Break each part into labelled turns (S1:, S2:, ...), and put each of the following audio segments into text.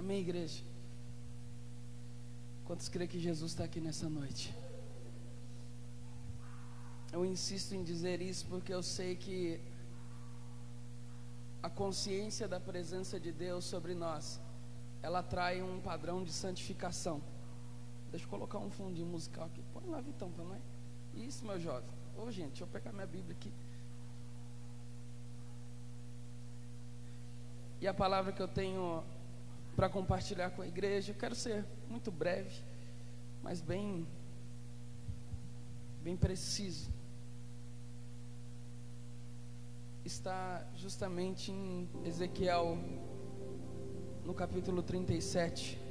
S1: Amém, igreja? Quantos creem que Jesus está aqui nessa noite? Eu insisto em dizer isso porque eu sei que a consciência da presença de Deus sobre nós, ela trai um padrão de santificação. Deixa eu colocar um fundinho musical aqui. Põe lá, Vitão, para nós. Isso, meu jovem. Ô, gente, deixa eu pegar minha Bíblia aqui. E a palavra que eu tenho para compartilhar com a igreja, eu quero ser muito breve, mas bem preciso. Está justamente em Ezequiel, no capítulo 37.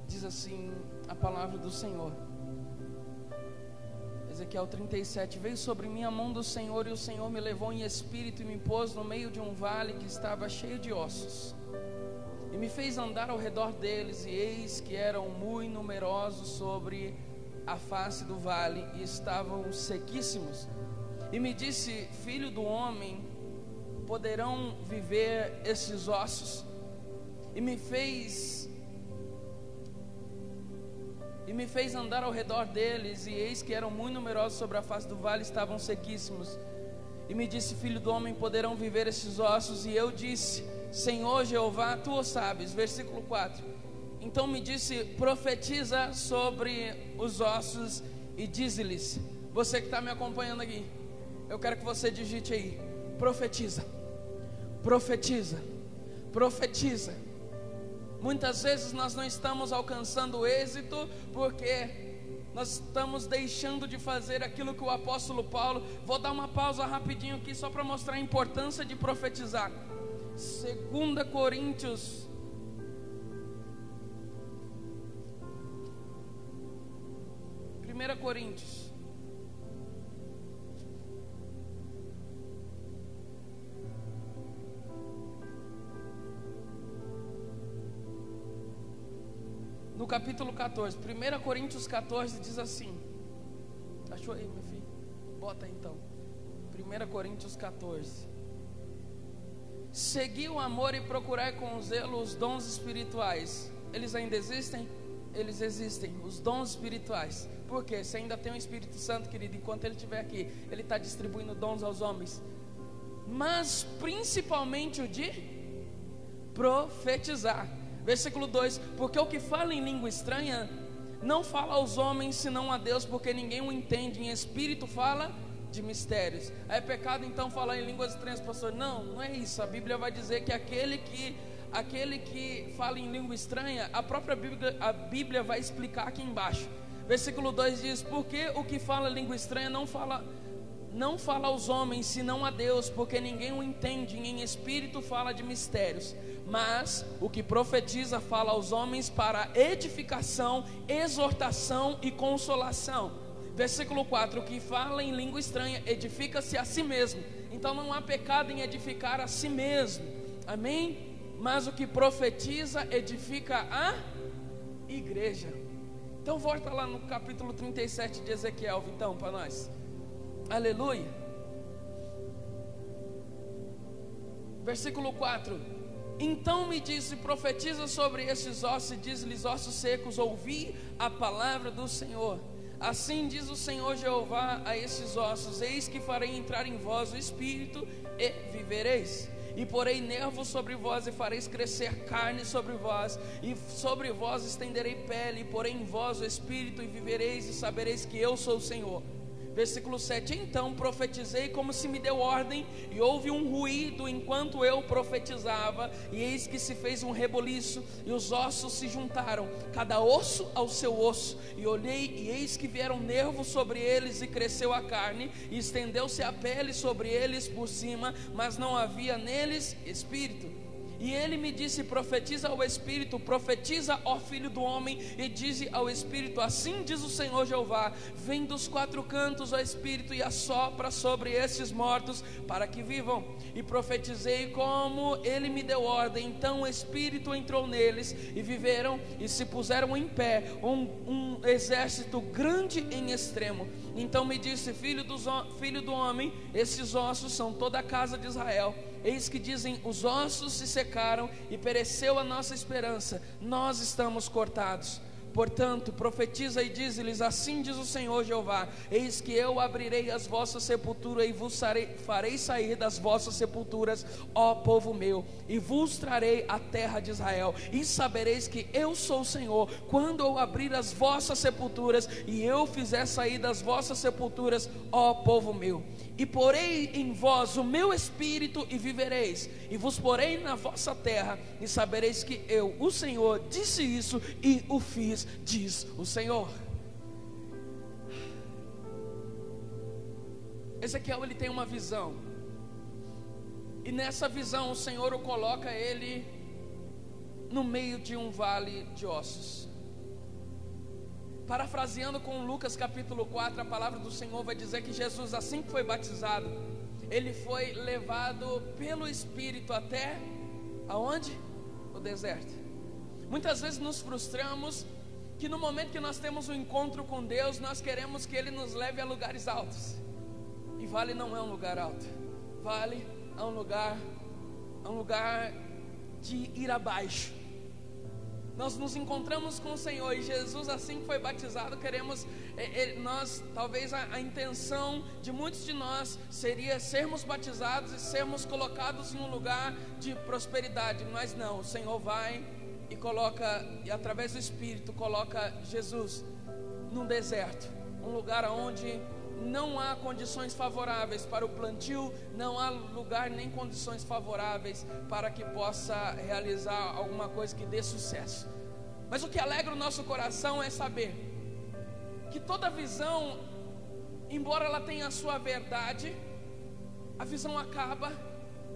S1: Diz assim a palavra do Senhor. Ezequiel 37, veio sobre mim a mão do Senhor, e o Senhor me levou em espírito e me pôs no meio de um vale que estava cheio de ossos, e me fez andar ao redor deles, e eis que eram muito numerosos sobre a face do vale, e estavam sequíssimos. E me disse, filho do homem, poderão viver esses ossos? E me fez andar ao redor deles, e eis que eram muito numerosos sobre a face do vale, estavam sequíssimos. E me disse, filho do homem, poderão viver esses ossos? E eu disse, Senhor Jeová, tu o sabes. Versículo 4. Então me disse, profetiza sobre os ossos e dize-lhes. Você que está me acompanhando aqui, eu quero que você digite aí, profetiza, profetiza, profetiza. Muitas vezes nós não estamos alcançando êxito porque nós estamos deixando de fazer aquilo que o apóstolo Paulo... Vou dar uma pausa rapidinho aqui só para mostrar a importância de profetizar. 2 Coríntios 1 Coríntios no capítulo 14, 1 Coríntios 14 diz assim. Achou aí, meu filho? Bota aí então. 1 Coríntios 14. Segui o amor e procurai com zelo os dons espirituais. Eles ainda existem? Eles existem, os dons espirituais. Por quê? Você ainda tem o Espírito Santo, querido. Enquanto ele estiver aqui, ele está distribuindo dons aos homens. Mas principalmente o de profetizar. Versículo 2, porque o que fala em língua estranha não fala aos homens senão a Deus, porque ninguém o entende. Em espírito fala de mistérios. É pecado então falar em línguas estranhas, pastor? Não, não é isso. A Bíblia vai dizer que aquele que fala em língua estranha, a própria Bíblia vai explicar aqui embaixo. Versículo 2 diz, porque o que fala língua estranha não fala aos homens senão a Deus, porque ninguém o entende. Em espírito fala de mistérios. Mas o que profetiza fala aos homens para edificação, exortação e consolação. Versículo 4, o que fala em língua estranha edifica-se a si mesmo. Então não há pecado em edificar a si mesmo, amém? Mas o que profetiza edifica a igreja. Então volta lá no capítulo 37 de Ezequiel, Vitão, para nós. Aleluia. Versículo 4. Então me disse, profetiza sobre esses ossos e diz-lhes, ossos secos, ouvi a palavra do Senhor. Assim diz o Senhor Jeová a esses ossos, eis que farei entrar em vós o espírito e vivereis. E porei nervos sobre vós e fareis crescer carne sobre vós, e sobre vós estenderei pele, e porei em vós o espírito e vivereis, e sabereis que eu sou o Senhor. Versículo 7, então profetizei como se me deu ordem, e houve um ruído enquanto eu profetizava, e eis que se fez um reboliço, e os ossos se juntaram, cada osso ao seu osso, e olhei, e eis que vieram nervos sobre eles, e cresceu a carne, e estendeu-se a pele sobre eles por cima, mas não havia neles espírito. E ele me disse: profetiza ao Espírito, profetiza, ó filho do homem, e dize ao Espírito: assim diz o Senhor Jeová, vem dos quatro cantos, ó Espírito, e assopra sobre estes mortos, para que vivam. E profetizei como ele me deu ordem. Então o Espírito entrou neles, e viveram, e se puseram em pé, um exército grande em extremo. Então me disse: filho do homem, esses ossos são toda a casa de Israel. Eis que dizem: os ossos se secaram e pereceu a nossa esperança, nós estamos cortados. Portanto, profetiza e dize-lhes: assim diz o Senhor Jeová, eis que eu abrirei as vossas sepulturas e vos farei sair das vossas sepulturas, ó povo meu, e vos trarei a terra de Israel, e sabereis que eu sou o Senhor, quando eu abrir as vossas sepulturas, e eu fizer sair das vossas sepulturas, ó povo meu. E porei em vós o meu espírito e vivereis, e vos porei na vossa terra, e sabereis que eu, o Senhor, disse isso e o fiz, diz o Senhor. Ezequiel, ele tem uma visão, e nessa visão o Senhor o coloca ele no meio de um vale de ossos. Parafraseando com Lucas capítulo 4, a palavra do Senhor vai dizer que Jesus, assim que foi batizado, ele foi levado pelo Espírito até aonde? O deserto. Muitas vezes nos frustramos que no momento que nós temos um encontro com Deus, nós queremos que Ele nos leve a lugares altos. E vale não é um lugar alto, vale é um lugar de ir abaixo. Nós nos encontramos com o Senhor, e Jesus, assim que foi batizado, queremos, talvez a intenção de muitos de nós seria sermos batizados e sermos colocados em um lugar de prosperidade, mas não, o Senhor vai e coloca, e através do Espírito coloca Jesus num deserto, um lugar onde não há condições favoráveis para o plantio, não há lugar nem condições favoráveis para que possa realizar alguma coisa que dê sucesso. Mas o que alegra o nosso coração é saber que toda visão, embora ela tenha a sua verdade, a visão acaba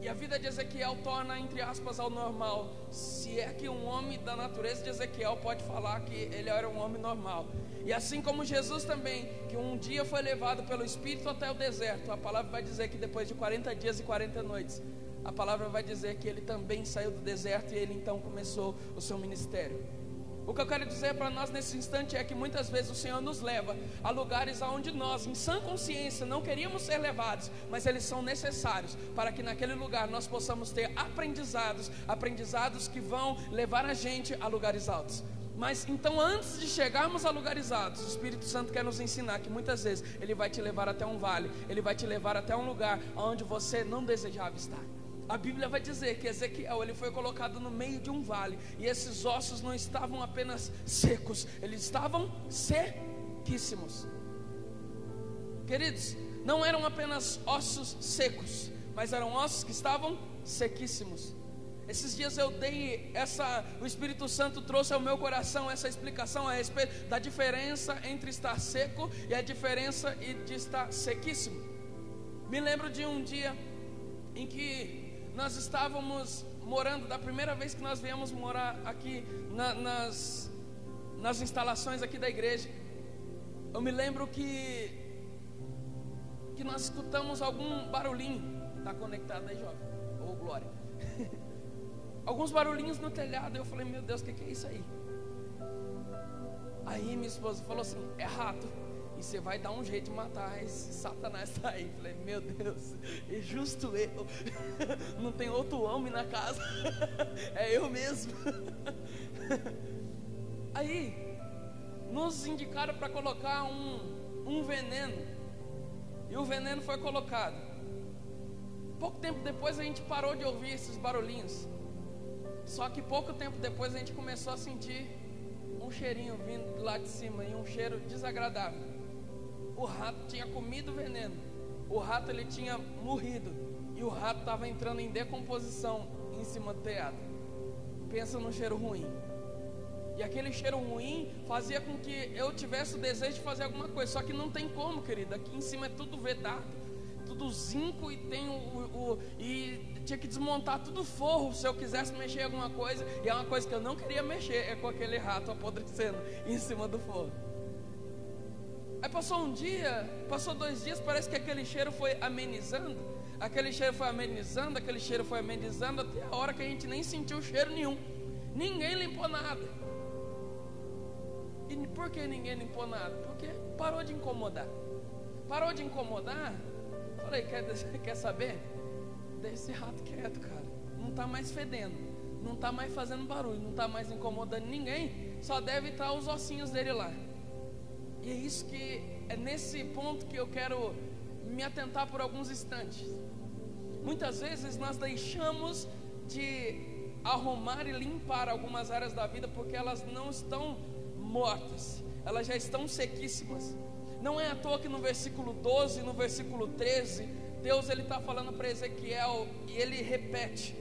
S1: e a vida de Ezequiel torna, entre aspas, ao normal. Se é que um homem da natureza de Ezequiel pode falar que ele era um homem normal. E assim como Jesus também, que um dia foi levado pelo Espírito até o deserto, a palavra vai dizer que depois de 40 dias e 40 noites, a palavra vai dizer que ele também saiu do deserto, e ele então começou o seu ministério. O que eu quero dizer para nós nesse instante é que muitas vezes o Senhor nos leva a lugares aonde nós, em sã consciência, não queríamos ser levados, mas eles são necessários para que naquele lugar nós possamos ter aprendizados que vão levar a gente a lugares altos. Mas então, antes de chegarmos a lugares altos, o Espírito Santo quer nos ensinar que muitas vezes Ele vai te levar até um vale, Ele vai te levar até um lugar onde você não desejava estar. A Bíblia vai dizer que Ezequiel, ele foi colocado no meio de um vale, e esses ossos não estavam apenas secos, eles estavam sequíssimos. Queridos, não eram apenas ossos secos, mas eram ossos que estavam sequíssimos. Esses dias o Espírito Santo trouxe ao meu coração essa explicação a respeito da diferença entre estar seco e a diferença de estar sequíssimo. Me lembro de um dia em que nós estávamos morando, da primeira vez que nós viemos morar aqui nas instalações aqui da igreja. Eu me lembro que nós escutamos algum barulhinho. Está conectado aí, jovem? Ô, glória. Alguns barulhinhos no telhado. Eu falei: meu Deus, o que é isso aí? Aí minha esposa falou assim: é rato, e você vai dar um jeito de matar esse Satanás tá aí. Eu falei: meu Deus, é justo eu. Não tem outro homem na casa. É eu mesmo. Aí nos indicaram para colocar um veneno, e o veneno foi colocado. Pouco tempo depois a gente parou de ouvir esses barulhinhos. Só que pouco tempo depois a gente começou a sentir um cheirinho vindo lá de cima, e um cheiro desagradável. O rato tinha comido o veneno, o rato ele tinha morrido, e o rato estava entrando em decomposição em cima do telhado. Pensa num cheiro ruim. E aquele cheiro ruim fazia com que eu tivesse o desejo de fazer alguma coisa. Só que não tem como, querido. Aqui em cima é tudo vedado, tudo zinco, e tem tinha que desmontar tudo o forro se eu quisesse mexer em alguma coisa. E é uma coisa que eu não queria mexer, é com aquele rato apodrecendo em cima do forro. Aí passou um dia, passou 2 dias, parece que aquele cheiro foi amenizando. Aquele cheiro foi amenizando, aquele cheiro foi amenizando, até a hora que a gente nem sentiu cheiro nenhum. Ninguém limpou nada. E por que ninguém limpou nada? Porque parou de incomodar. Parou de incomodar. Falei, quer saber? Deixa esse rato quieto, cara. Não está mais fedendo, não está mais fazendo barulho, não está mais incomodando ninguém. Só deve estar os ossinhos dele lá. E é isso que é nesse ponto que eu quero me atentar por alguns instantes. Muitas vezes nós deixamos de arrumar e limpar algumas áreas da vida porque elas não estão mortas, elas já estão sequíssimas. Não é à toa que no versículo 12, no versículo 13, Deus ele está falando para Ezequiel e ele repete: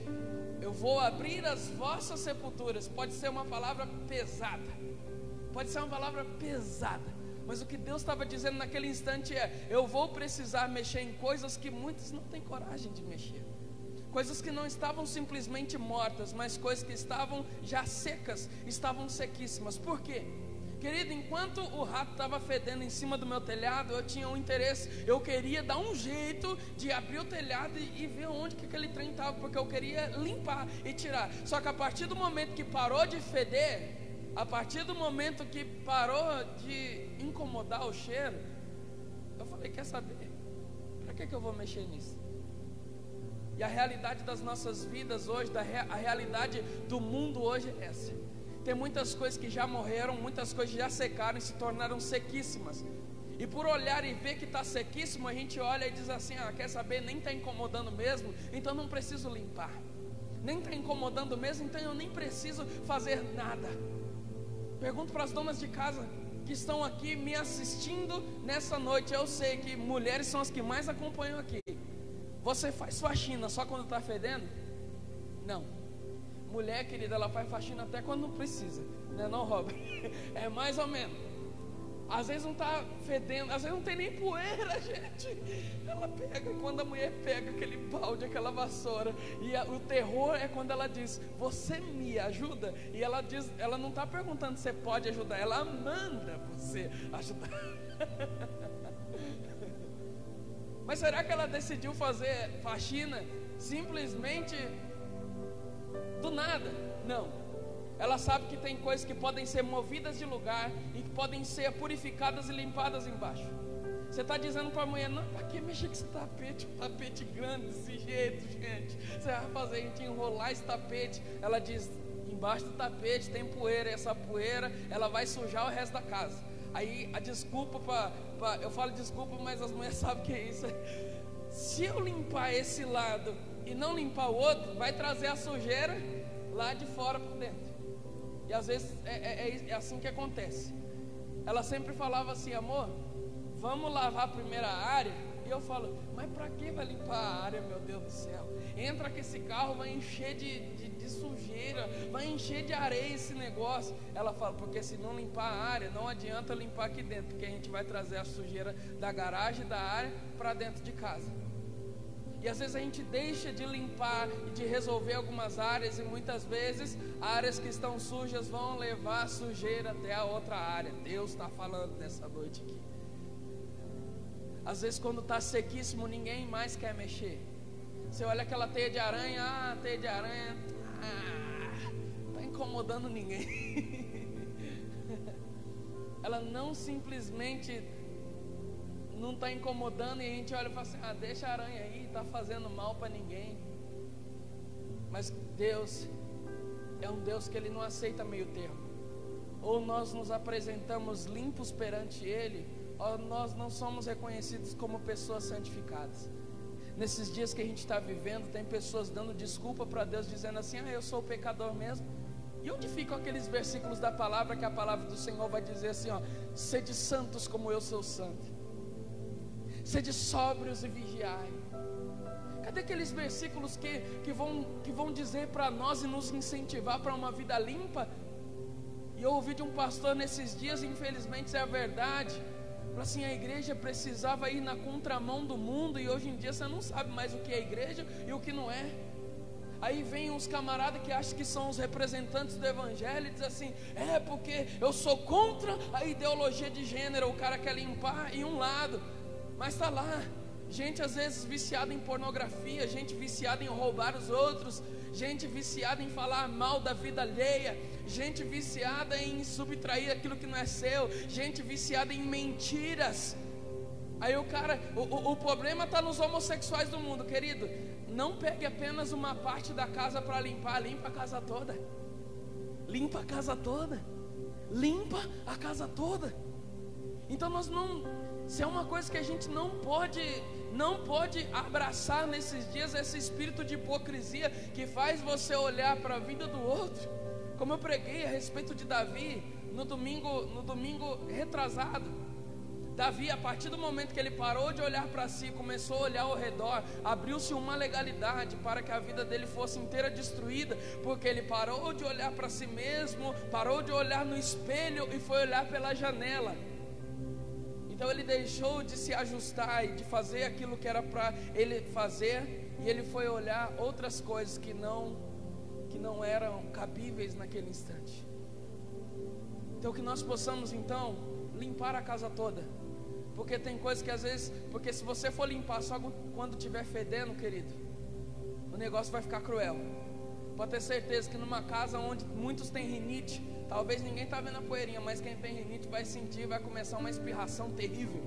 S1: eu vou abrir as vossas sepulturas. Pode ser uma palavra pesada, pode ser uma palavra pesada, mas o que Deus estava dizendo naquele instante é: eu vou precisar mexer em coisas que muitos não têm coragem de mexer. Coisas que não estavam simplesmente mortas, mas coisas que estavam já secas, estavam sequíssimas. Por quê? Querido, enquanto o rato estava fedendo em cima do meu telhado, eu tinha um interesse, eu queria dar um jeito de abrir o telhado e ver onde que aquele trem estava, porque eu queria limpar e tirar. Só que a partir do momento que parou de feder, a partir do momento que parou de incomodar o cheiro, eu falei, quer saber? Para que eu vou mexer nisso? E a realidade das nossas vidas hoje, a realidade do mundo hoje é essa. Tem muitas coisas que já morreram, muitas coisas já secaram e se tornaram sequíssimas. E por olhar e ver que está sequíssimo, a gente olha e diz assim: quer saber, nem está incomodando mesmo, então não preciso limpar. Nem está incomodando mesmo, então eu nem preciso fazer nada. Pergunto para as donas de casa que estão aqui me assistindo nessa noite. Eu sei que mulheres são as que mais acompanham aqui. Você faz faxina só quando está fedendo? Não. Mulher, querida, ela faz faxina até quando não precisa, né, não, Robert? É mais ou menos. Às vezes não está fedendo, às vezes não tem nem poeira, gente. Ela pega, quando a mulher pega aquele balde, aquela vassoura, e o terror é quando ela diz: você me ajuda? E ela diz, ela não está perguntando se você pode ajudar, ela manda você ajudar. Mas será que ela decidiu fazer faxina simplesmente do nada? Não. Ela sabe que tem coisas que podem ser movidas de lugar e que podem ser purificadas e limpadas embaixo. Você está dizendo para a mulher: não, para que mexer com esse tapete? Um tapete grande desse jeito, gente. Você vai fazer a gente enrolar esse tapete. Ela diz: embaixo do tapete tem poeira, e essa poeira ela vai sujar o resto da casa. Aí a desculpa eu falo desculpa, mas as mulheres sabem o que é isso. Se eu limpar esse lado e não limpar o outro, vai trazer a sujeira lá de fora para dentro. E às vezes é assim que acontece. Ela sempre falava assim: amor, vamos lavar a primeira área. E eu falo: mas para que vai limpar a área, meu Deus do céu? Entra que esse carro vai encher de sujeira, vai encher de areia esse negócio. Ela fala: porque se não limpar a área, não adianta limpar aqui dentro, porque a gente vai trazer a sujeira da garagem, da área, para dentro de casa. E às vezes a gente deixa de limpar e de resolver algumas áreas, e muitas vezes áreas que estão sujas vão levar a sujeira até a outra área. Deus está falando nessa noite aqui. Às vezes quando está sequíssimo, ninguém mais quer mexer. Você olha aquela teia de aranha, teia de aranha, está incomodando ninguém. Ela não simplesmente não está incomodando, e a gente olha e fala assim: deixa a aranha aí, está fazendo mal para ninguém. Mas Deus é um Deus que Ele não aceita meio termo. Ou nós nos apresentamos limpos perante Ele, ou nós não somos reconhecidos como pessoas santificadas. Nesses dias que a gente está vivendo, tem pessoas dando desculpa para Deus, dizendo assim: eu sou pecador mesmo. E onde ficam aqueles versículos da palavra, que a palavra do Senhor vai dizer assim: sede santos como eu sou santo, sede sóbrios e vigiai. Cadê aqueles versículos que vão dizer para nós e nos incentivar para uma vida limpa? E eu ouvi de um pastor nesses dias, infelizmente isso é a verdade, assim: a igreja precisava ir na contramão do mundo, e hoje em dia você não sabe mais o que é igreja e o que não é. Aí vem uns camaradas que acham que são os representantes do evangelho e diz assim: é porque eu sou contra a ideologia de gênero. O cara quer limpar em um lado, mas está lá gente às vezes viciada em pornografia, gente viciada em roubar os outros, gente viciada em falar mal da vida alheia, gente viciada em subtrair aquilo que não é seu, gente viciada em mentiras. Aí o cara, o problema está nos homossexuais do mundo, querido. Não pegue apenas uma parte da casa para limpar, limpa a casa toda. Limpa a casa toda. Limpa a casa toda. Então nós não, se é uma coisa que a gente não pode abraçar nesses dias, esse espírito de hipocrisia que faz você olhar para a vida do outro. Como eu preguei a respeito de Davi no domingo retrasado. Davi, a partir do momento que ele parou de olhar para si, começou a olhar ao redor, abriu-se uma legalidade para que a vida dele fosse inteira destruída, porque ele parou de olhar para si mesmo, parou de olhar no espelho e foi olhar pela janela. Então ele deixou de se ajustar e de fazer aquilo que era para ele fazer, e ele foi olhar outras coisas que não eram cabíveis naquele instante. Então que nós possamos então limpar a casa toda. Porque tem coisas que às vezes, porque se você for limpar só quando estiver fedendo, querido, o negócio vai ficar cruel. Pode ter certeza que numa casa onde muitos têm rinite, talvez ninguém está vendo a poeirinha, mas quem tem rinite vai sentir, vai começar uma espirração terrível,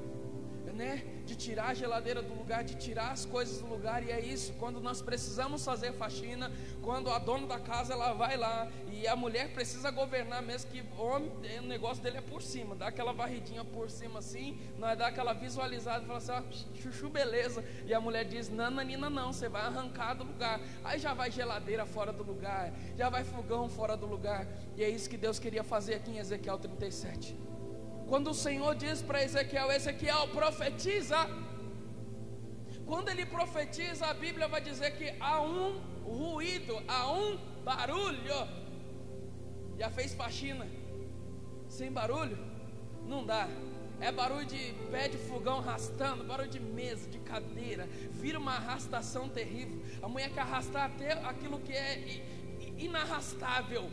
S1: né? De tirar a geladeira do lugar, de tirar as coisas do lugar. E é isso, quando nós precisamos fazer faxina, quando a dona da casa ela vai lá, e a mulher precisa governar mesmo, que o homem, o negócio dele é por cima, dá aquela varridinha por cima assim, nós dá aquela visualizada e fala assim: ó, chuchu, beleza. E a mulher diz: nananina não, você vai arrancar do lugar. Aí já vai geladeira fora do lugar, já vai fogão fora do lugar. E é isso que Deus queria fazer aqui em Ezequiel 37. Quando o Senhor diz para Ezequiel: Ezequiel, profetiza. Quando ele profetiza, a Bíblia vai dizer que há um ruído, há um barulho. Já fez faxina sem barulho? Não dá. É barulho de pé de fogão arrastando, barulho de mesa, de cadeira. Vira uma arrastação terrível. A mulher quer arrastar até aquilo que é inarrastável.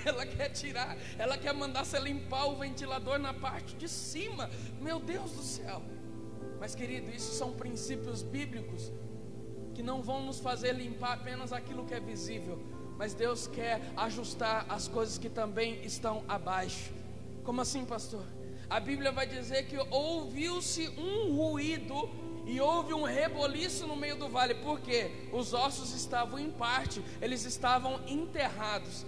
S1: Ela quer tirar, ela quer mandar você limpar o ventilador na parte de cima. Meu Deus do céu. Mas querido, isso são princípios bíblicos que não vão nos fazer limpar apenas aquilo que é visível, mas Deus quer ajustar as coisas que também estão abaixo. Como assim, pastor? A Bíblia vai dizer que ouviu-se um ruído e houve um reboliço no meio do vale. Por quê? Os ossos estavam em parte, eles estavam enterrados.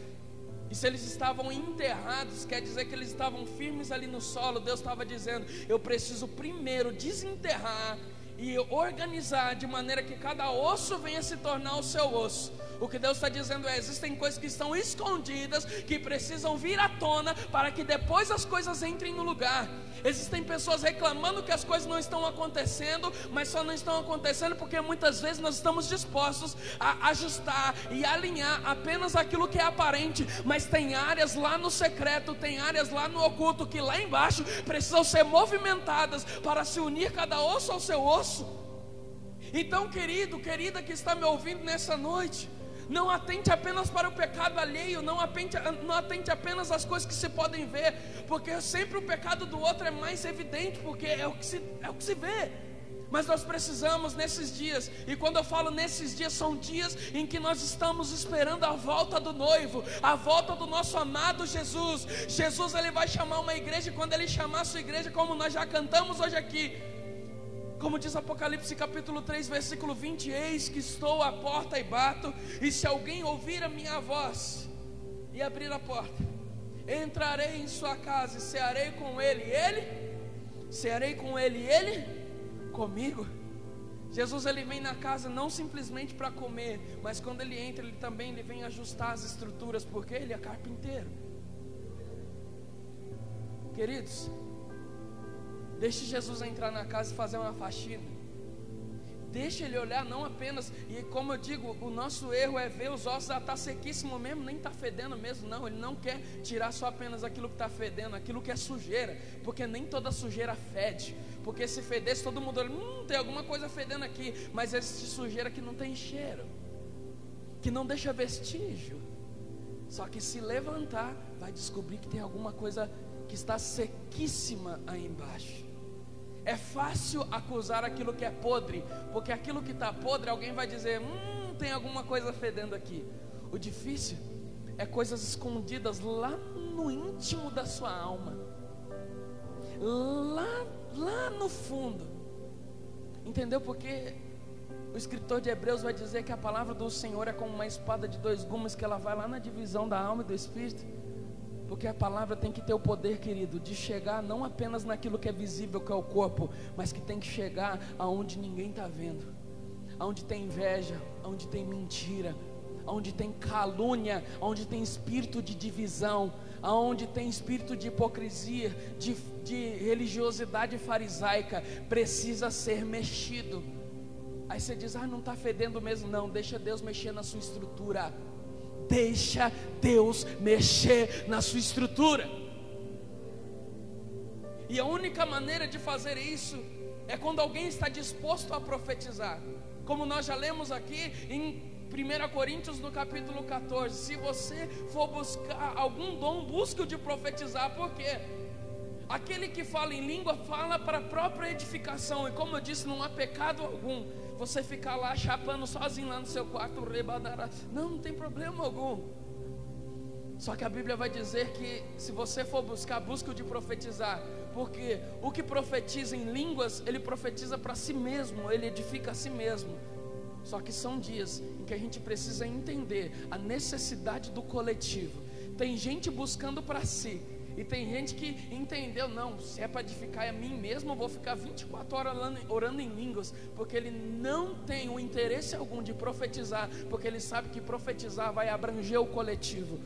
S1: E se eles estavam enterrados, quer dizer que eles estavam firmes ali no solo. Deus estava dizendo: eu preciso primeiro desenterrar e organizar de maneira que cada osso venha se tornar o seu osso. O que Deus está dizendo é: existem coisas que estão escondidas, que precisam vir à tona, para que depois as coisas entrem no lugar. Existem pessoas reclamando que as coisas não estão acontecendo, mas só não estão acontecendo porque muitas vezes nós estamos dispostos a ajustar e alinhar apenas aquilo que é aparente. Mas tem áreas lá no secreto, tem áreas lá no oculto, que lá embaixo precisam ser movimentadas para se unir cada osso ao seu osso. Então, querido, querida que está me ouvindo nessa noite, não atente apenas para o pecado alheio, não atente apenas às coisas que se podem ver, porque sempre o pecado do outro é mais evidente, porque é o que se vê. Mas nós precisamos nesses dias, e quando eu falo nesses dias, são dias em que nós estamos esperando a volta do noivo, a volta do nosso amado Jesus. Jesus, ele vai chamar uma igreja, e quando ele chamar a sua igreja, como nós já cantamos hoje aqui, como diz Apocalipse capítulo 3, versículo 20: eis que estou à porta e bato, e se alguém ouvir a minha voz e abrir a porta, entrarei em sua casa e cearei com ele, e ele comigo. Jesus, ele vem na casa não simplesmente para comer, mas quando ele entra, ele vem ajustar as estruturas, porque ele é carpinteiro. Queridos, deixe Jesus entrar na casa e fazer uma faxina. Deixe ele olhar não apenas, e como eu digo, o nosso erro é ver os ossos, está sequíssimo mesmo, nem está fedendo mesmo. Não, ele não quer tirar só apenas aquilo que está fedendo, aquilo que é sujeira, porque nem toda sujeira fede. Porque se fedesse, todo mundo olha: tem alguma coisa fedendo aqui. Mas existe sujeira que não tem cheiro. que não deixa vestígio. Só que se levantar, vai descobrir que tem alguma coisa que está sequíssima aí embaixo. É fácil acusar aquilo que é podre, porque aquilo que está podre, alguém vai dizer, tem alguma coisa fedendo aqui. O difícil é coisas escondidas lá no íntimo da sua alma, lá no fundo. Entendeu? Porque o escritor de Hebreus vai dizer que a palavra do Senhor é como uma espada de dois gumes, que ela vai lá na divisão da alma e do espírito. Porque a palavra tem que ter o poder, querido, de chegar não apenas naquilo que é visível, que é o corpo, mas que tem que chegar aonde ninguém está vendo, aonde tem inveja, aonde tem mentira, aonde tem calúnia, aonde tem espírito de divisão, aonde tem espírito de hipocrisia, de religiosidade farisaica, precisa ser mexido. Aí você diz, não está fedendo mesmo. Não, deixa Deus mexer na sua estrutura. Deixa Deus mexer na sua estrutura. E a única maneira de fazer isso é quando alguém está disposto a profetizar. Como nós já lemos aqui em 1 Coríntios no capítulo 14. Se você for buscar algum dom, busque o de profetizar. Por quê? Aquele que fala em língua fala para a própria edificação. E como eu disse, não há pecado algum você ficar lá chapando sozinho lá no seu quarto, não tem problema algum. Só que a Bíblia vai dizer que se você for buscar, busque o de profetizar. Porque o que profetiza em línguas, ele profetiza para si mesmo, ele edifica a si mesmo. Só que são dias em que a gente precisa entender a necessidade do coletivo. Tem gente buscando para si, e tem gente que entendeu, não, se é para edificar a mim mesmo, eu vou ficar 24 horas orando em línguas, porque ele não tem o interesse algum de profetizar, porque ele sabe que profetizar vai abranger o coletivo.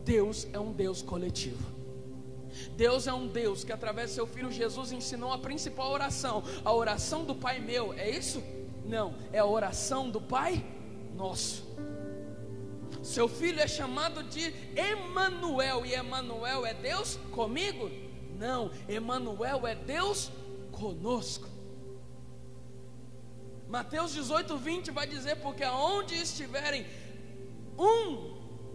S1: Deus é um Deus coletivo. Deus é um Deus que através do seu Filho Jesus ensinou a principal oração, a oração do Pai meu, é isso? Não, é a oração do Pai nosso. Seu filho é chamado de Emanuel, e Emanuel é Deus comigo? Não, Emanuel é Deus conosco. Mateus 18:20 vai dizer, porque aonde estiverem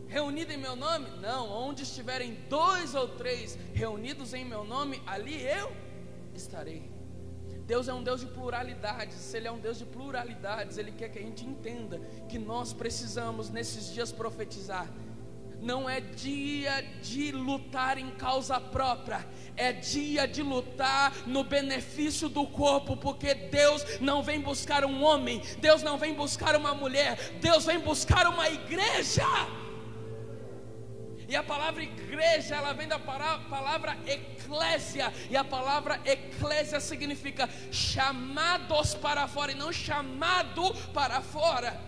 S1: reunido em meu nome, não, onde estiverem 2 ou 3 reunidos em meu nome, ali eu estarei. Deus é um Deus de pluralidades. Se Ele é um Deus de pluralidades, Ele quer que a gente entenda que nós precisamos nesses dias profetizar. Não é dia de lutar em causa própria, é dia de lutar no benefício do corpo, porque Deus não vem buscar um homem, Deus não vem buscar uma mulher, Deus vem buscar uma igreja. E a palavra igreja, ela vem da palavra eclésia. E a palavra eclésia significa chamados para fora, e não chamado para fora.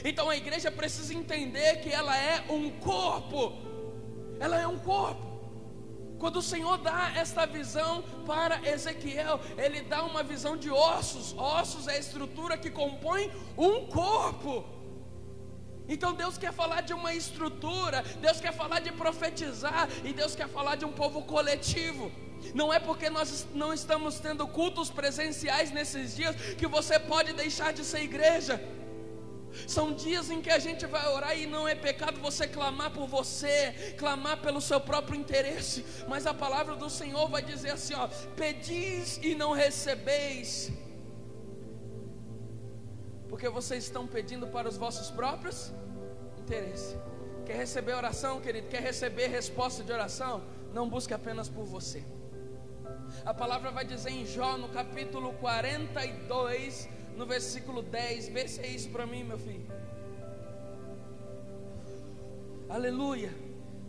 S1: Então a igreja precisa entender que ela é um corpo. Ela é um corpo. Quando o Senhor dá esta visão para Ezequiel, Ele dá uma visão de ossos. Ossos é a estrutura que compõe um corpo. Então Deus quer falar de uma estrutura, Deus quer falar de profetizar, e Deus quer falar de um povo coletivo. Não é porque nós não estamos tendo cultos presenciais nesses dias que você pode deixar de ser igreja. São dias em que a gente vai orar, e não é pecado você clamar por você, clamar pelo seu próprio interesse. Mas a palavra do Senhor vai dizer assim, pedis e não recebeis, porque vocês estão pedindo para os vossos próprios interesses. Quer receber oração, querido? Quer receber resposta de oração? Não busque apenas por você. A palavra vai dizer em Jó, no capítulo 42, no versículo 10. Vê se é isso para mim, meu filho. Aleluia.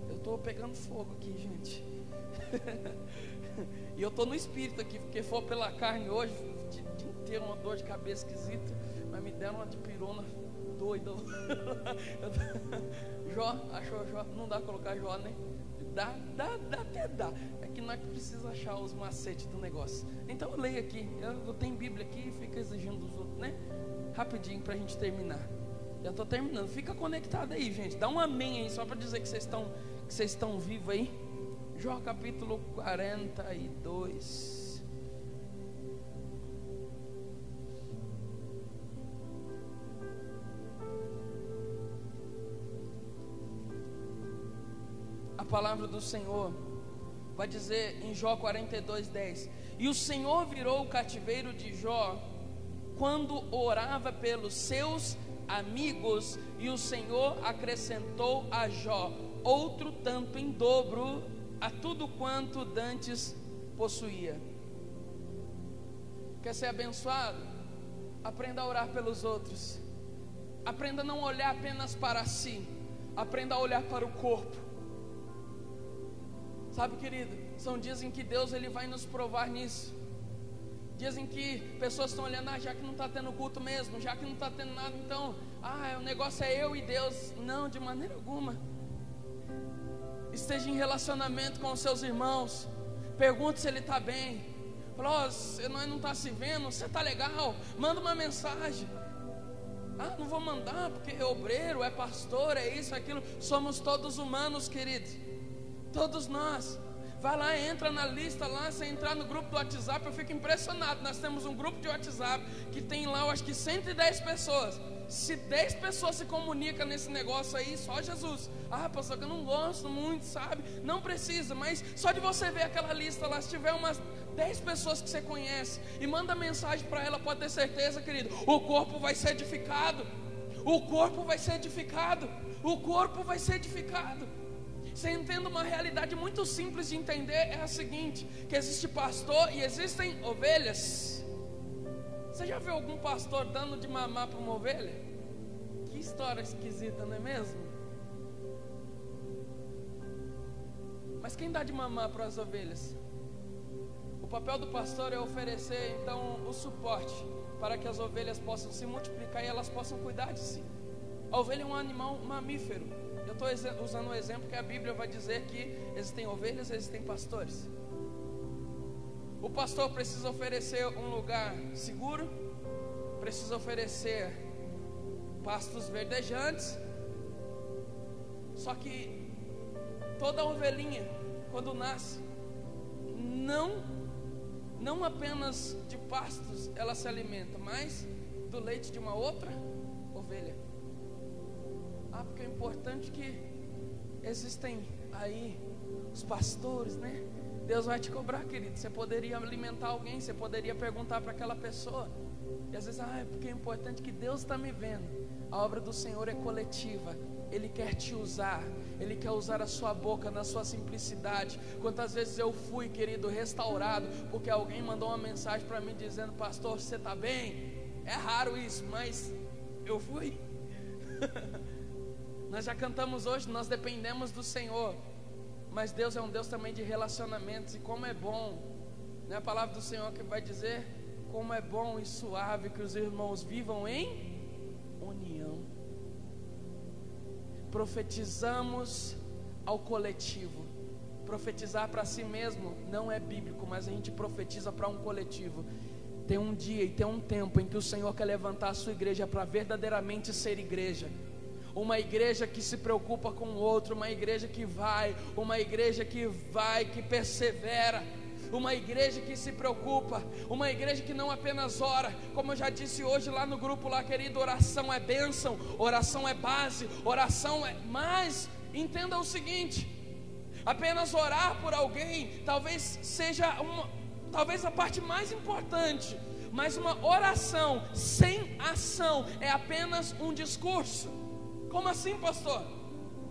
S1: Eu estou pegando fogo aqui, gente. E eu estou no espírito aqui, porque for pela carne hoje, o dia inteiro uma dor de cabeça esquisita. Mas me deram uma de pirona doida. Jó, achou Jó? Não dá pra colocar Jó, né? Dá, até dá. É que nós precisamos achar os macetes do negócio. Então eu leio aqui. Eu tenho Bíblia aqui e fica exigindo dos outros, né? Rapidinho pra gente terminar. Já tô terminando. Fica conectado aí, gente. Dá um amém aí, só para dizer que vocês estão vivos aí. Jó capítulo 42. a palavra do Senhor vai dizer em Jó 42:10: e o Senhor virou o cativeiro de Jó quando orava pelos seus amigos, e o Senhor acrescentou a Jó outro tanto em dobro a tudo quanto dantes possuía. Quer ser abençoado? Aprenda a orar pelos outros. Aprenda a não olhar apenas para si. Aprenda a olhar para o corpo. Sabe, querido, são dias em que Deus ele vai nos provar nisso. Dias em que pessoas estão olhando, já que não está tendo culto mesmo, já que não está tendo nada, então, o negócio é eu e Deus. Não, de maneira alguma. Esteja em relacionamento com os seus irmãos. Pergunte se ele está bem. Fala, você não está se vendo, você está legal, manda uma mensagem. Não vou mandar porque é obreiro, é pastor, é isso, é aquilo. Somos todos humanos, queridos. Todos nós. Vai lá, entra na lista lá. Se entrar no grupo do WhatsApp, eu fico impressionado. Nós temos um grupo de WhatsApp que tem lá, eu acho que 110 pessoas. Se 10 pessoas se comunicam nesse negócio aí, só Jesus. Pastor, que eu não gosto muito, sabe? Não precisa, mas só de você ver aquela lista lá, se tiver umas 10 pessoas que você conhece e manda mensagem para ela, pode ter certeza, querido, o corpo vai ser edificado. O corpo vai ser edificado. O corpo vai ser edificado. Você entende uma realidade muito simples de entender, é a seguinte: que existe pastor e existem ovelhas. Você já viu algum pastor dando de mamar para uma ovelha? Que história esquisita, não é mesmo? Mas quem dá de mamar para as ovelhas? O papel do pastor é oferecer então o suporte para que as ovelhas possam se multiplicar e elas possam cuidar de si. A ovelha é um animal mamífero. Eu estou usando um exemplo que a Bíblia vai dizer que existem ovelhas, existem pastores. O pastor precisa oferecer um lugar seguro, precisa oferecer pastos verdejantes. Só que toda ovelhinha, quando nasce, não apenas de pastos ela se alimenta, mas do leite de uma outra ovelha. Porque é importante que existem aí os pastores, né? Deus vai te cobrar, querido. Você poderia alimentar alguém, você poderia perguntar para aquela pessoa. E às vezes, porque é importante que Deus está me vendo. A obra do Senhor é coletiva. Ele quer te usar. Ele quer usar a sua boca na sua simplicidade. Quantas vezes eu fui, querido, restaurado porque alguém mandou uma mensagem para mim dizendo: pastor, você está bem? É raro isso, mas eu fui. Nós já cantamos hoje, nós dependemos do Senhor. Mas Deus é um Deus também de relacionamentos. E como é bom, né? A palavra do Senhor que vai dizer: como é bom e suave que os irmãos vivam em união. Profetizamos ao coletivo. Profetizar para si mesmo não é bíblico, mas a gente profetiza para um coletivo. Tem um dia e tem um tempo em que o Senhor quer levantar a sua igreja para verdadeiramente ser igreja. Uma igreja que se preocupa com o outro, uma igreja que vai, que persevera, uma igreja que se preocupa, uma igreja que não apenas ora, como eu já disse hoje lá no grupo lá, querido, oração é bênção, oração é base, oração é... Mas entenda o seguinte: apenas orar por alguém talvez seja talvez a parte mais importante, mas uma oração sem ação é apenas um discurso. Como assim, pastor?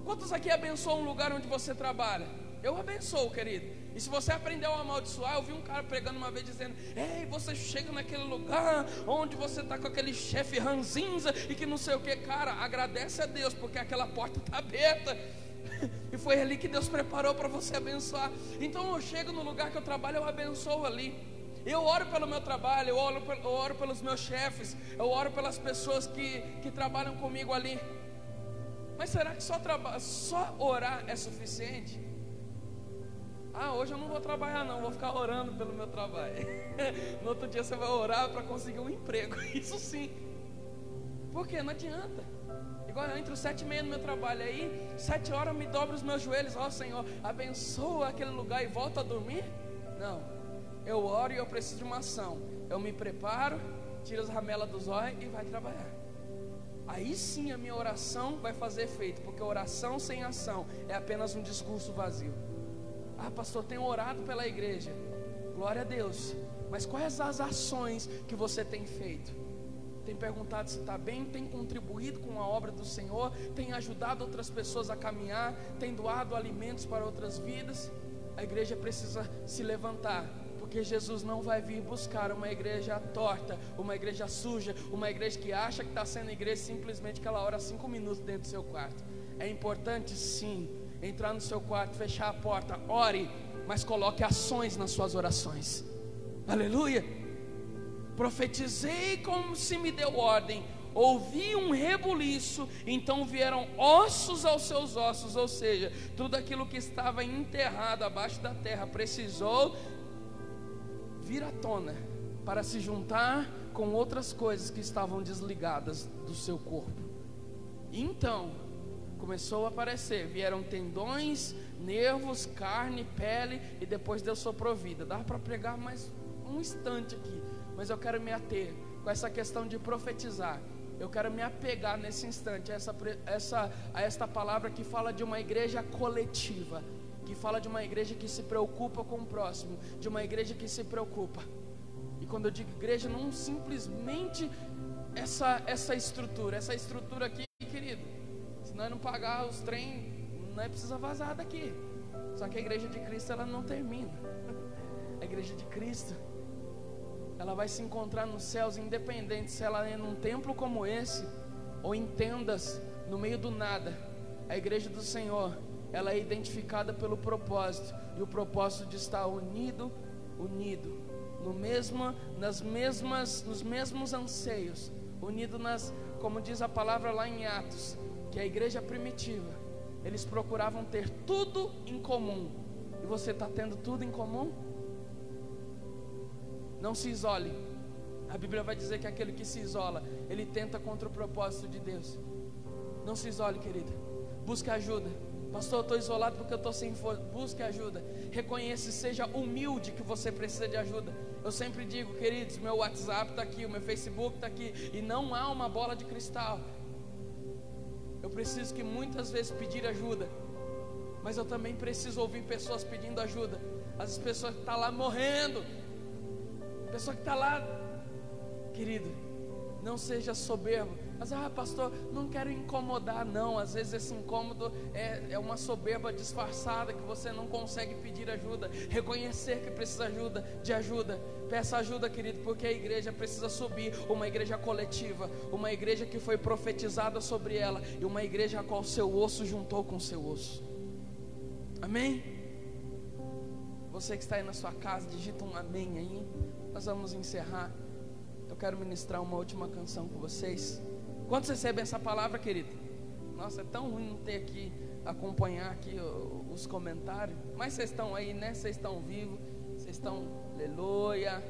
S1: Quantos aqui abençoam um lugar onde você trabalha? Eu abençoo, querido. E se você aprendeu a amaldiçoar, eu vi um cara pregando uma vez dizendo: ei, você chega naquele lugar onde você está com aquele chefe ranzinza e que não sei o que. Cara, agradece a Deus porque aquela porta está aberta. E foi ali que Deus preparou para você abençoar. Então eu chego no lugar que eu trabalho, eu abençoo ali. Eu oro pelo meu trabalho, eu oro pelos meus chefes, eu oro pelas pessoas que trabalham comigo ali. Mas será que só orar é suficiente? Hoje eu não vou trabalhar não, vou ficar orando pelo meu trabalho. No outro dia você vai orar para conseguir um emprego. Isso sim. Por quê? Não adianta. Igual eu entro 7h30 no meu trabalho, aí 7 horas eu me dobro os meus joelhos: Senhor, abençoa aquele lugar, e volto a dormir? Não. Eu oro e eu preciso de uma ação. Eu me preparo, tiro as ramelas dos olhos e vai trabalhar. aí sim a minha oração vai fazer efeito, porque oração sem ação é apenas um discurso vazio. Ah, pastor, tenho orado pela igreja, glória a Deus, mas quais as ações que você tem feito? Tem perguntado se está bem, tem contribuído com a obra do Senhor, tem ajudado outras pessoas a caminhar, tem doado alimentos para outras vidas? A igreja precisa se levantar, porque Jesus não vai vir buscar uma igreja torta, uma igreja suja, uma igreja que acha que está sendo igreja simplesmente que ela ora 5 minutos dentro do seu quarto. É importante sim, entrar no seu quarto, fechar a porta, ore, mas coloque ações nas suas orações. Aleluia. Profetizei como se me deu ordem, ouvi um rebuliço, então vieram ossos aos seus ossos, ou seja, tudo aquilo que estava enterrado abaixo da terra precisou vir à tona para se juntar com outras coisas que estavam desligadas do seu corpo. Então começou a aparecer, vieram tendões, nervos, carne, pele, e depois Deus soprou vida. Dá para pregar mais um instante aqui, mas eu quero me ater com essa questão de profetizar. Eu quero me apegar nesse instante a esta palavra que fala de uma igreja coletiva, que fala de uma igreja que se preocupa com o próximo, de uma igreja que se preocupa. E quando eu digo igreja, não simplesmente essa estrutura aqui, querido, se nós não pagar os trem, nós precisa vazar daqui. Só que a igreja de Cristo, ela não termina. A igreja de Cristo, ela vai se encontrar nos céus, independente se ela é num templo como esse ou em tendas no meio do nada. A igreja do Senhor, ela é identificada pelo propósito, e o propósito de estar unido nos mesmos anseios, unido como diz a palavra lá em Atos, que a igreja primitiva, eles procuravam ter tudo em comum. E você está tendo tudo em comum? Não se isole. A Bíblia vai dizer que aquele que se isola, ele tenta contra o propósito de Deus. Não se isole, querido. Busque ajuda. Pastor, eu estou isolado porque eu estou sem força. Busque ajuda. Reconheça e seja humilde que você precisa de ajuda. Eu sempre digo, queridos, meu WhatsApp está aqui, o meu Facebook está aqui, e não há uma bola de cristal. Eu preciso que muitas vezes pedir ajuda, mas eu também preciso ouvir pessoas pedindo ajuda. As pessoas que estão lá morrendo, pessoa que está lá, querido, não seja soberbo. Mas pastor, não quero incomodar. Não, às vezes esse incômodo é uma soberba disfarçada, que você não consegue pedir ajuda, reconhecer que precisa de ajuda. Peça ajuda, querido, porque a igreja precisa subir, uma igreja coletiva, uma igreja que foi profetizada sobre ela, e uma igreja a qual seu osso juntou com seu osso. Amém? Você que está aí na sua casa, digita um amém aí. Nós vamos encerrar. Eu quero ministrar uma última canção com vocês. Quantos recebem essa palavra, querido? Nossa, é tão ruim não ter aqui, acompanhar aqui os comentários. Mas vocês estão aí, né? Vocês estão vivos. Vocês estão, aleluia.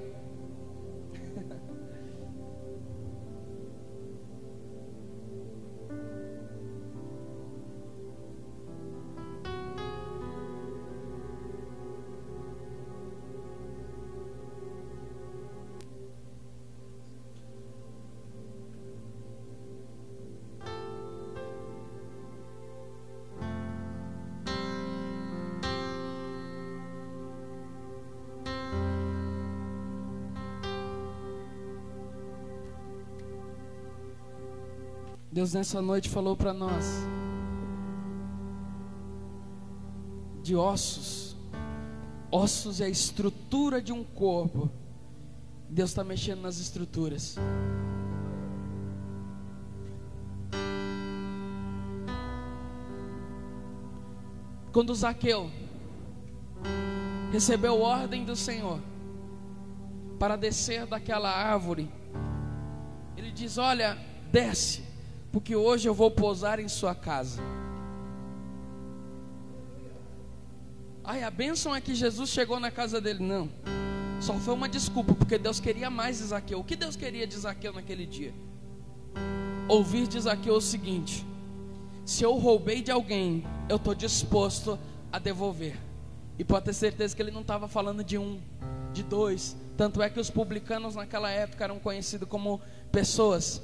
S1: Deus nessa noite falou para nós de ossos. Ossos é a estrutura de um corpo. Deus está mexendo nas estruturas. Quando Zaqueu recebeu ordem do Senhor para descer daquela árvore, ele diz: olha, desce, porque hoje eu vou pousar em sua casa. Ai, a bênção é que Jesus chegou na casa dele. Não, só foi uma desculpa, porque Deus queria mais de Zaqueu. O que Deus queria de Zaqueu naquele dia? Ouvir de Zaqueu o seguinte: se eu roubei de alguém, eu estou disposto a devolver. E pode ter certeza que ele não estava falando de um, de dois. Tanto é que os publicanos naquela época eram conhecidos como pessoas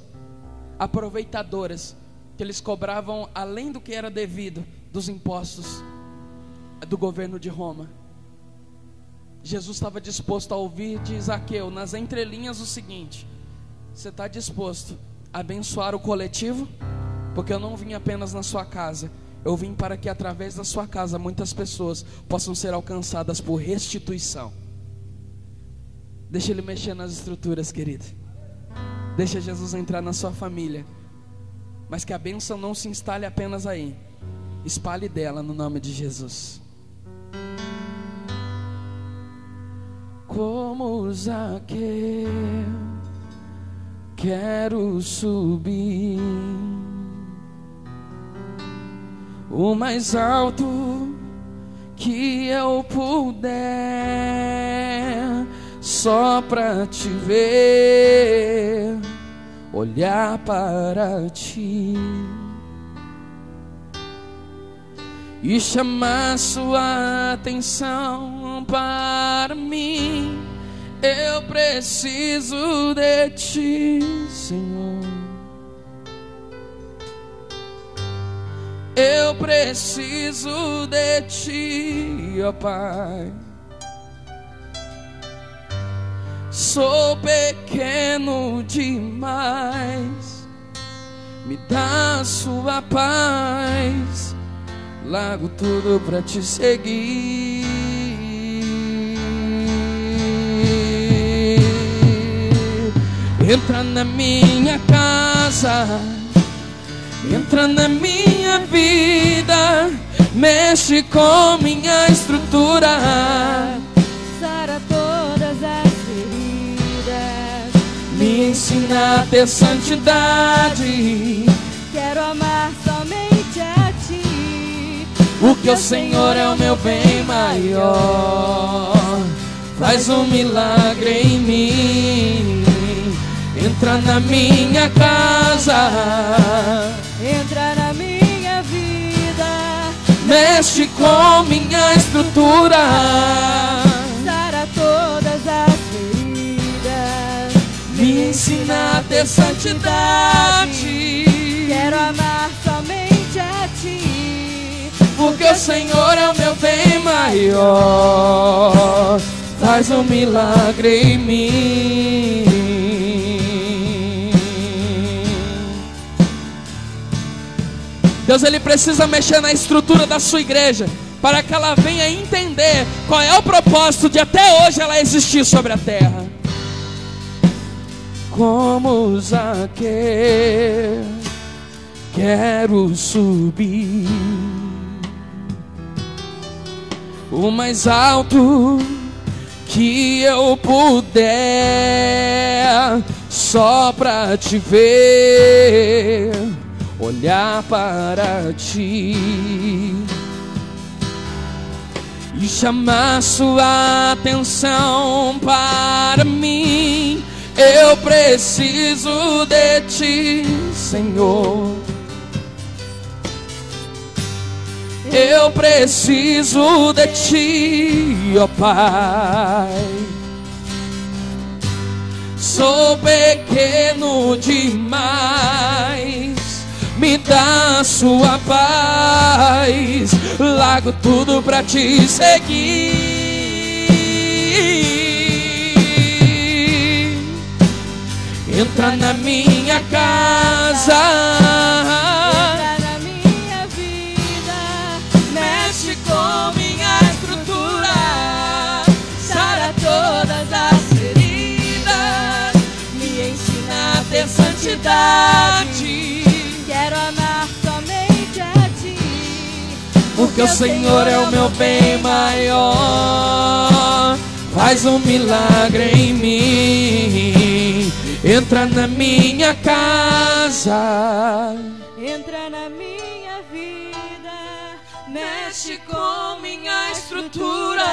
S1: aproveitadoras, que eles cobravam além do que era devido dos impostos do governo de Roma. Jesus estava disposto a ouvir de Zaqueu, nas entrelinhas, o seguinte: você está disposto a abençoar o coletivo? Porque eu não vim apenas na sua casa, eu vim para que através da sua casa muitas pessoas possam ser alcançadas por restituição. Deixa Ele mexer nas estruturas, querido. Deixa Jesus entrar na sua família. Mas que a bênção não se instale apenas aí. Espalhe dela no nome de Jesus. Como Zaqueu, quero subir o mais alto que eu puder, só pra te ver, olhar para ti e chamar sua atenção para mim. Eu preciso de ti, Senhor. Eu preciso de ti, ó Pai. Sou pequeno demais, me dá sua paz. Largo tudo pra te seguir. Entra na minha casa, entra na minha vida, mexe com minha estrutura,
S2: sara todas as feridas,
S1: me ensina a ter santidade.
S2: Quero amar somente a ti,
S1: porque o Senhor é o meu bem maior. Faz um milagre em mim. Entra na minha casa,
S2: entra na minha vida,
S1: mexe com minha estrutura,
S2: sara todas as feridas,
S1: me ensina a ter santidade.
S2: Quero amar somente a ti,
S1: porque o Senhor é o meu bem maior. Faz um milagre em mim. Deus, Ele precisa mexer na estrutura da sua igreja, para que ela venha entender qual é o propósito de até hoje ela existir sobre a terra. Como Zaqueu, quero subir o mais alto que eu puder, só pra te ver, olhar para ti e chamar sua atenção para mim. Eu preciso de ti, Senhor. Eu preciso de ti, ó Pai. Sou pequeno demais, me dá sua paz. Largo tudo pra te seguir. Entra na minha casa, santidade.
S2: Quero amar somente a ti,
S1: porque o Senhor é o meu bem maior. Faz um milagre em mim. Entra na minha casa,
S2: entra na minha vida,
S1: mexe com minha estrutura,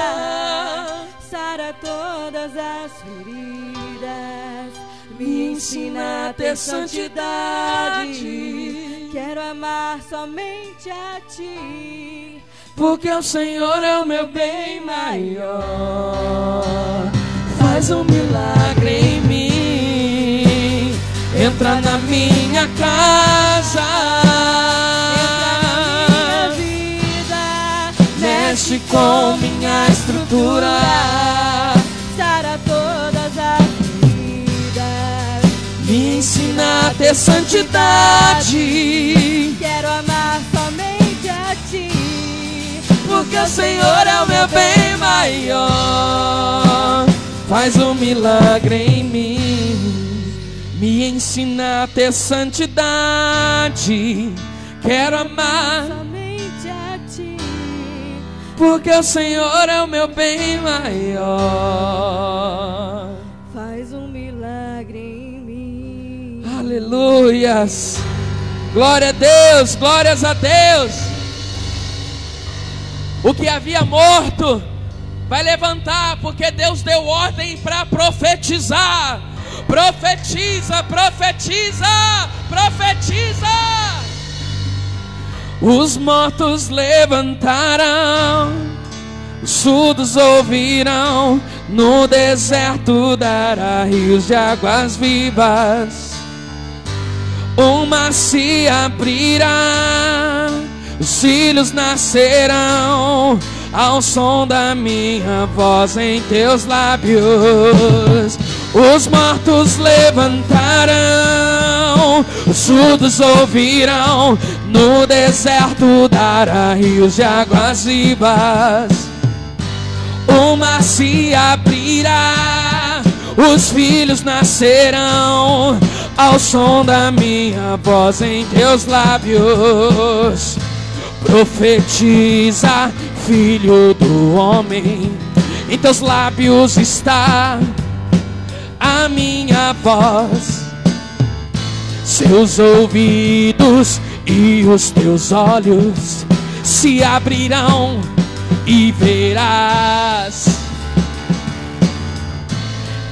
S2: sara todas as feridas,
S1: me ensina a ter santidade.
S2: Quero amar somente a ti,
S1: porque o Senhor é o meu bem maior. Faz um milagre em mim. entra na minha casa,
S2: entra na minha vida,
S1: mexe com minha estrutura,
S2: sara todas as feridas,
S1: me ensina a ter santidade,
S2: quero amar somente a ti,
S1: porque o Senhor é o meu bem maior. Faz um milagre em mim, me ensina a ter santidade, quero amar
S2: somente a ti,
S1: porque o Senhor é o meu bem maior.
S2: faz um milagre em mim.
S1: Aleluias, glória a Deus, glórias a Deus. O que havia morto vai levantar, porque Deus deu ordem para profetizar. Profetiza, profetiza, profetiza. Os mortos levantarão, os surdos ouvirão, no deserto dará rios de águas vivas. O mar se abrirá, os filhos nascerão, ao som da minha voz em teus lábios. Os mortos levantarão, os surdos ouvirão, no deserto dará rios de águas vivas. O mar se abrirá, os filhos nascerão, ao som da minha voz em teus lábios. Profetiza, filho do homem, em teus lábios está a minha voz. Seus ouvidos e os teus olhos se abrirão e verás.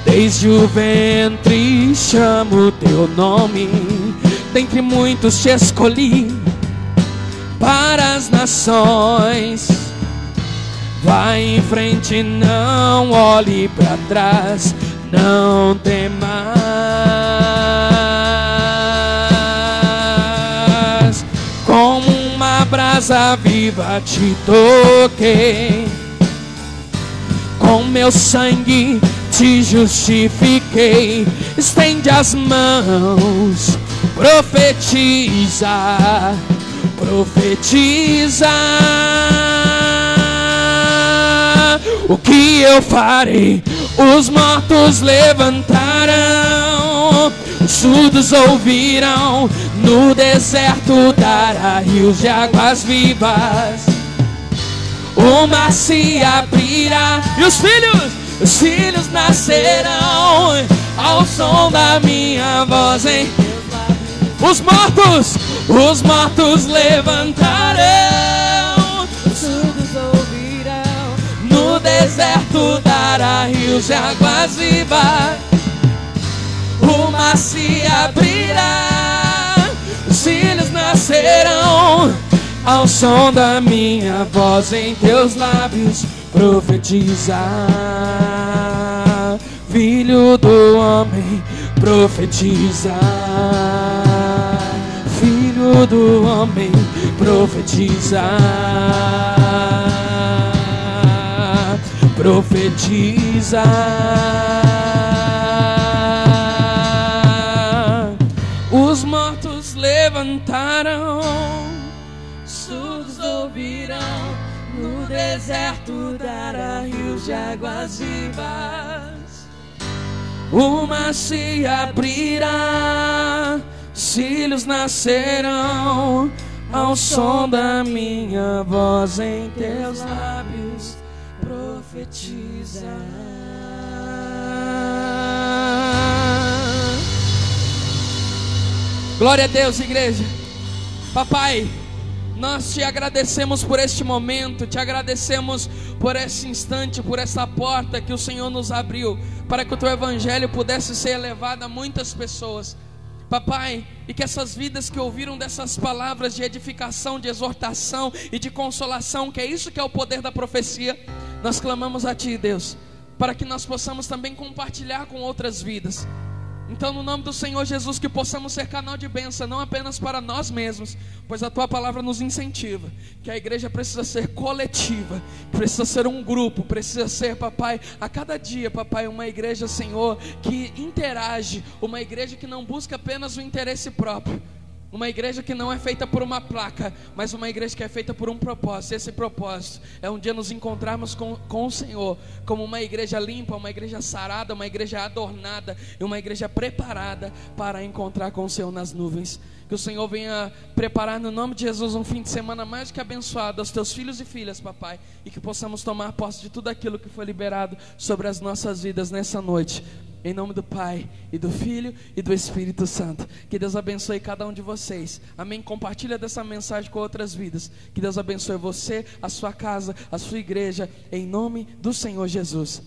S1: Desde o ventre chamo teu nome, dentre muitos te escolhi para as nações. Vai em frente, não olhe para trás, não temas. Como uma brasa viva te toquei, com meu sangue te justifiquei. Estende as mãos, profetiza, profetiza. O que eu farei? Os mortos levantarão, os surdos ouvirão, no deserto dará rios de águas vivas. O mar se abrirá e os filhos nascerão, ao som da minha voz em os mortos levantarão,
S2: Os surdos ouvirão,
S1: no deserto dará rios de águas vivas. O mar se abrirá, os filhos nascerão, ao som da minha voz em teus lábios. Profetiza, filho do homem, profetiza, filho do homem, profetiza, profetiza. Os mortos levantarão, surdos ouvirão, no deserto dará rios de águas vivas. O mar se abrirá, os filhos nascerão, ao som da minha voz em teus lábios. Profetiza. Glória a Deus, igreja. Papai, nós te agradecemos por este momento, te agradecemos por esse instante, por essa porta que o Senhor nos abriu, para que o teu evangelho pudesse ser elevado a muitas pessoas. Papai, e que essas vidas que ouviram dessas palavras de edificação, de exortação e de consolação, que é isso que é o poder da profecia, nós clamamos a Ti, Deus, para que nós possamos também compartilhar com outras vidas. Então, no nome do Senhor Jesus, que possamos ser canal de bênção, não apenas para nós mesmos, pois a Tua palavra nos incentiva, que a igreja precisa ser coletiva, precisa ser um grupo, precisa ser, papai, a cada dia, papai, uma igreja, Senhor, que interage, uma igreja que não busca apenas o interesse próprio, uma igreja que não é feita por uma placa, mas uma igreja que é feita por um propósito. Esse propósito é um dia nos encontrarmos com o Senhor, como uma igreja limpa, uma igreja sarada, uma igreja adornada e uma igreja preparada para encontrar com o Senhor nas nuvens. Que o Senhor venha preparar no nome de Jesus um fim de semana mais que abençoado aos teus filhos e filhas, papai, e que possamos tomar posse de tudo aquilo que foi liberado sobre as nossas vidas nessa noite. Em nome do Pai, e do Filho, e do Espírito Santo. Que Deus abençoe cada um de vocês. Amém? Compartilha dessa mensagem com outras vidas. Que Deus abençoe você, a sua casa, a sua igreja. Em nome do Senhor Jesus.